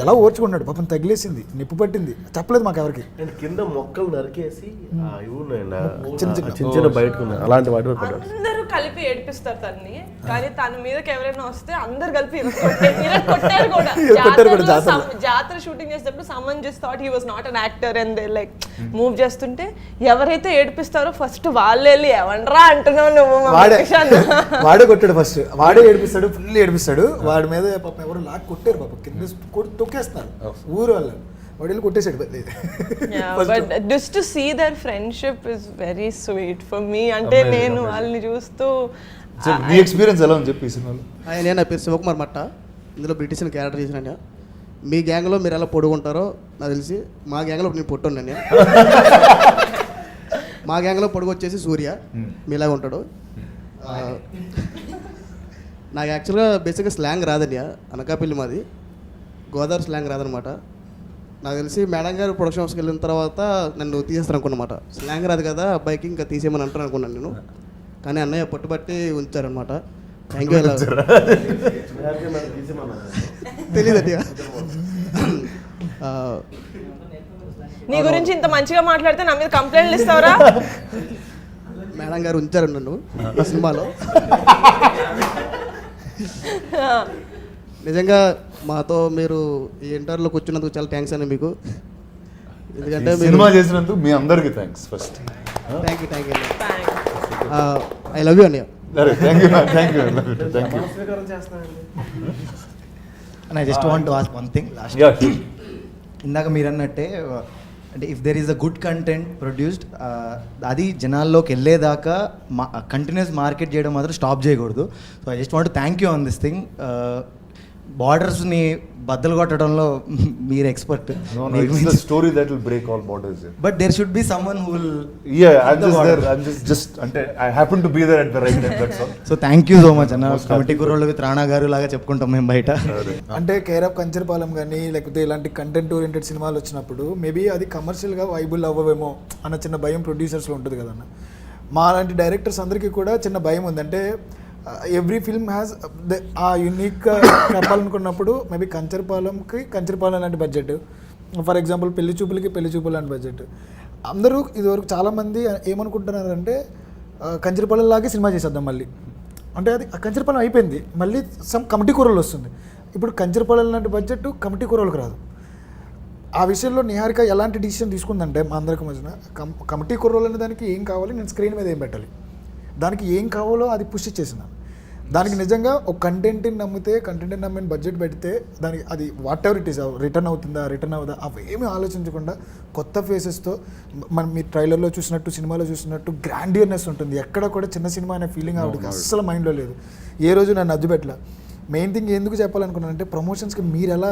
ఎలా ఓర్చుకున్నాడు, పాపం తగిలేసింది, నిప్పు పట్టింది, చెప్పలేదు మాకు ఎవరికి. కింద మొక్కలు నరికేసి చిన్న బయటకు అలాంటి వాటి అందరూ కలిపి ఏడిపిస్తారు తన్ని, కానీ తన మీదకి ఎవరైనా వస్తే అందరు కలిపి కొట్టారు కూడా. జాతర షూటింగ్ చేసేటప్పుడు someone just thought he was not an actor and they like move చేస్తుంటే ఎవరైతే ఏడిపిస్తారో ఫస్ట్ వాళ్ళే వెళ్ళి ఎవండ్రా అంటున్నావు నువ్వు, వాడే కొట్టాడు ఫస్ట్, వాడే ఏడిపిస్తాడు, ఫుల్ ఏడిపిస్తాడు. వాడి మీద పాపం ఎవరు కొట్టారు, పాప కింద తొక్కేస్తున్నారు ఊరు వాళ్ళు, వాడు కొట్టేసాడు. But just to see their friendship is very sweet for me. అంటే నేను వాళ్ళని చూస్తూ మీ ఎక్స్పీరియన్స్ ఎలా ఉంది చెప్పి సినిమాలో. నేను నా పేరు శివకుమార్ మట్ట, ఇందులో బ్రిటిష్ అని క్యారెక్టర్ చేసిన. మీ గ్యాంగ్లో మీరు ఎలా పొడుగుంటారో నాకు తెలిసి, మా గ్యాంగ్లో నేను పొట్టున్నాను. మా గ్యాంగ్లో పొడుగు వచ్చేసి సూర్య, మీలాగా ఉంటాడు. నాకు యాక్చువల్గా బేసిక్గా స్లాంగ్ రాదండి, అనకాపల్లి మాది, గోదావరి స్లాంగ్ రాదనమాట. నాకు తెలిసి మేడం గారు ప్రొడక్షన్ హౌస్కి వెళ్ళిన తర్వాత నన్ను తీసేస్తాను అనుకున్నమాట. స్లాంగ్ రాదు కదా అబ్బాయికి, ఇంకా తీసేయమని అంటాను అనుకున్నాను నేను. కానీ అన్నయ్య పట్టుబట్టి ఉంచారనమాట. Thank you. తెలీదండి. నీ గురించి ఇంత మంచిగా మాట్లాడితే నా మీద కంప్లైంట్లు ఇస్తావరా? మేడం గారు ఉంచారు నన్ను నా సినిమాలో. నిజంగా మాతో మీరు ఈ ఇంటర్వ్యూలో కూర్చున్నందుకు చాలా థ్యాంక్స్ అండి మీకు. ఎందుకంటే సినిమా చేసినందుకు మీ అందరికీ thanks first. Thank you I love you అన్నయ్య. And I just want to ask one thing last. ఇందాక మీరు అన్నట్టే అంటే if there is a good content produced అది జనాల్లోకి వెళ్ళేదాకా కంటిన్యూస్ మార్కెట్ చేయడం మాత్రం స్టాప్ చేయకూడదు. So I just want thank you on this thing. బార్డర్స్ని బద్దలు కొట్టడంలో మీరు expert. Story that will break all borders. But there should be someone who will అంటే I happen to be there at the right time, that's all. So thank you so much అన్న. Committee కుర్రోళ్ళు విత్ రాణా గారు లాగా చెప్పుకుంటాం మేము బయట. అంటే కేర్ ఆఫ్ కంచరపాలెం కానీ లేకపోతే ఇలాంటి కంటెంట్ ఓరియంటెడ్ సినిమాలు వచ్చినప్పుడు మేబీ అది కమర్షియల్గా వైబుల్ అవ్వవేమో అన్న చిన్న భయం ప్రొడ్యూసర్స్లో ఉంటుంది కదన్న. మా లాంటి డైరెక్టర్స్ అందరికీ కూడా చిన్న భయం ఉంది. అంటే ఎవ్రీ ఫిల్మ్ హ్యాస్ ఆ యూనిక్ చెప్పాలనుకున్నప్పుడు మేబీ కంచరపాలెం లాంటి బడ్జెట్, ఫర్ ఎగ్జాంపుల్ పెళ్లి చూపులు లాంటి బడ్జెట్. అందరూ ఇదివరకు చాలామంది ఏమనుకుంటున్నారంటే కంచరపాలెం లాగే సినిమా చేసేద్దాం మళ్ళీ. అంటే అది కంచరపాలెం అయిపోయింది, మళ్ళీ సమ్ కమిటీ కూరలు వస్తుంది. ఇప్పుడు కంచరపాలెం లాంటి బడ్జెట్ కమిటీ కూరలకు రాదు. ఆ విషయంలో నిహారిక ఎలాంటి డిసిషన్ తీసుకుందంటే మా అందరికి మధ్యన కమిటీ కూరలు అనే దానికి ఏం కావాలి, నేను స్క్రీన్ మీద ఏం పెట్టాలి, దానికి ఏం కావాలో అది పుష్ చేసినాను. దానికి నిజంగా ఒక కంటెంట్ని నమ్మిన బడ్జెట్ పెడితే దానికి అది what ever it is return అవుతుందా అవేమీ ఆలోచించకుండా కొత్త ఫేసెస్తో మనం మీ ట్రైలర్లో చూసినట్టు సినిమాలో చూసినట్టు గ్రాండియర్నెస్ ఉంటుంది. ఎక్కడ కూడా చిన్న సినిమా అనే ఫీలింగ్ ఆవిడకి అస్సలు మైండ్లో లేదు. ఏ రోజు నన్ను అద్దు పెట్టలే. మెయిన్ థింగ్ ఎందుకు చెప్పాలనుకున్నానంటే ప్రమోషన్స్కి మీరు ఎలా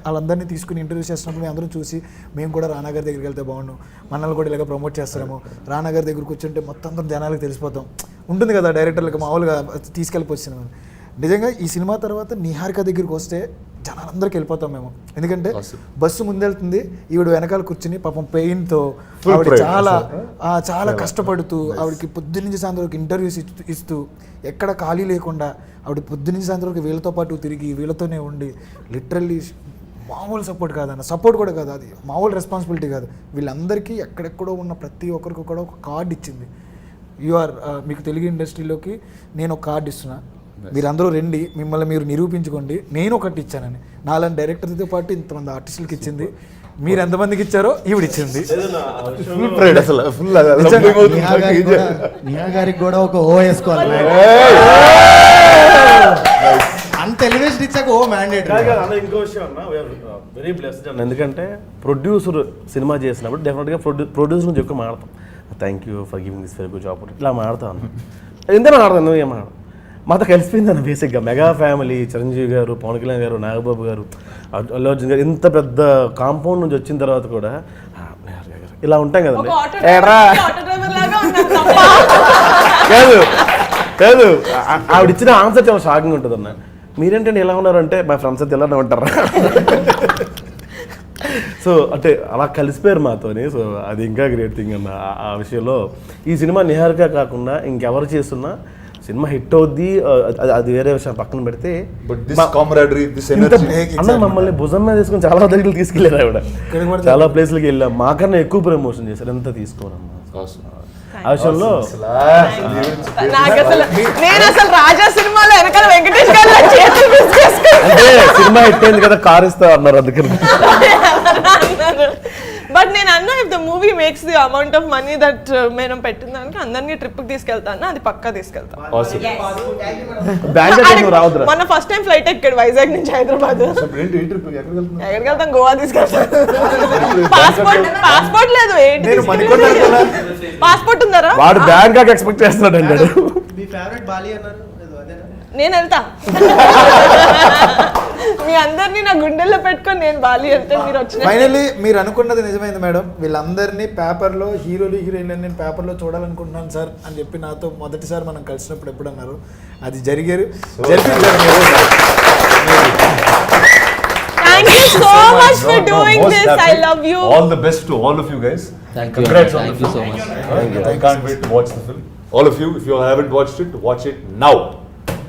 వాళ్ళందరినీ తీసుకుని ఇంటర్వ్యూ చేస్తున్నప్పుడు మేము అందరం చూసి మేము కూడా రానా గారి దగ్గరికి వెళ్తే బాగుండు, మనల్ని కూడా ఇలాగ ప్రమోట్ చేస్తారేమో, రానా గారి దగ్గర కూర్చుంటే మొత్తం అందరం జనాలకు తెలిసిపోతాం ఉంటుంది కదా డైరెక్టర్లకు మామూలుగా తీసుకెళ్ళిపోతున్నాం. నిజంగా ఈ సినిమా తర్వాత నిహారిక దగ్గరికి వస్తే జనాలందరికి వెళ్ళిపోతాం మేము. ఎందుకంటే బస్సు ముందెళ్తుంది, ఈవిడ వెనకాల కూర్చుని పాపం పెయిన్తో ఆవిడ చాలా కష్టపడుతూ ఆవిడకి పొద్దున్నుంచి సాయంత్రం వరకు ఇంటర్వ్యూస్ ఇస్తూ ఎక్కడ ఖాళీ లేకుండా ఆవిడ పొద్దున్నుంచి సాయంత్రం వరకు వీళ్ళతో పాటు తిరిగి వీళ్ళతోనే ఉండి లిటరల్లీ మామూలు సపోర్ట్ కాదన్న, సపోర్ట్ కూడా కాదు, అది మామూలు రెస్పాన్సిబిలిటీ కాదు. వీళ్ళందరికీ ఎక్కడెక్కడో ఉన్న ప్రతి ఒక్కరికి కూడా ఒక కార్డు ఇచ్చింది. మీకు తెలుగు ఇండస్ట్రీలోకి నేను ఒక కార్డు ఇస్తున్నా, మీరందరూ రండి, మిమ్మల్ని మీరు నిరూపించుకోండి, నేను ఒకటి ఇచ్చానని. నాలాంటి డైరెక్టర్తో పాటు ఇంతమంది ఆర్టిస్టులకి ఇచ్చింది. మీరు ఎంతమందికి ఇచ్చారో ఈవిడ ఇచ్చింది. నిహా గారికి కూడా ఒక ఓ వేసుకోవాలి. అంత ఎలివేషన్ ఇచ్చాక ఓ మ్యాండేటరీ. ఇంకో విషయం అన్న, వెరీ బ్లెస్డ్ అన్న. ఎందుకంటే ప్రొడ్యూసర్ సినిమా చేసినప్పుడు డెఫినెట్గా ప్రొడ్యూసర్ నుంచి ఎక్కువ మాడతాం. Thank you for giving this very good job ఇట్లా మాడతాను. ఎందుకు మాడతాను, నువ్వు ఏం మాడతావు? మాతో కలిసిపోయిందన్న బేసిక్గా. మెగా ఫ్యామిలీ, చిరంజీవి గారు, పవన్ కళ్యాణ్ గారు, నాగబాబు గారు, అల్లు అర్జున్ గారు, ఇంత పెద్ద కాంపౌండ్ నుంచి వచ్చిన తర్వాత కూడా ఇలా ఉంటాం కదండి. కాదు ఆవిడ ఇచ్చిన ఆన్సర్ చాలా షాకింగ్ ఉంటుంది అన్న. మీరేంటంటే ఎలా ఉన్నారంటే మా ఫ్రెండ్స్ అయితే ఇలానే ఉంటారా. సో అంటే అలా కలిసిపోయారు మాతోని. సో అది ఇంకా గ్రేట్ థింగ్ అన్న. ఆ విషయంలో ఈ సినిమా నిహారిక కాకుండా ఇంకెవరు చేస్తున్నా సినిమా హిట్ అవుద్ది, అది వేరే విషయం పక్కన పెడితే అన్న మమ్మల్ని భుజం మీద తీసుకుని చాలా దగ్గరికి తీసుకెళ్ళారు ఆవిడ. చాలా ప్లేస్లకి వెళ్ళాం, మాకన్నా ఎక్కువ ప్రమోషన్ చేశారు. ఎంత తీసుకోరమ్మా ఆ విషయంలో. అంటే సినిమా హిట్ అయింది కదా, కార్ ఇస్తా అన్నారు అందుకని. బట్ నేను అన్నా if the movie makes the amount of money that మనం పెట్టిన దానికి అందరినీ ట్రిప్కి తీసుకెళ్తాను, అది పక్కా తీసుకెళ్తాను. మొన్న ఫస్ట్ టైం ఫ్లైట్ ఎక్కాడు వైజాగ్ నుంచి హైదరాబాద్. ఎక్కడికి వెళ్తాం? గోవా తీసుకెళ్తాను. పాస్పోర్ట్ లేదు, పాస్పోర్ట్ ఉందరా? వాడు బ్యాంకాక్ ఎక్స్పెక్ట్ చేస్తున్నాడు అంటాడు. నేను వెళ్తా. మీ అందరినీ నా గుండెల్లో పెట్టుకొని నేను బాలి వెళ్తే మీరు వచ్చిన. ఫైనల్లీ మీరు అనుకున్నది నిజమైంది మేడం. వీళ్ళందరినీ పేపర్లో హీరోలు హీరోయిన్లు నేను పేపర్లో చూడాలనుకుంటున్నాను సార్ అని చెప్పి నాతో మొదటిసారి మనం కలిసినప్పుడు ఎప్పుడు అన్నారు, అది జరిగారు. Thank you so much for doing this. I love you. All the best to all of you guys. Thank you. Thank you so much. I can't wait to watch the film. All of you, if you haven't watched it, watch it now.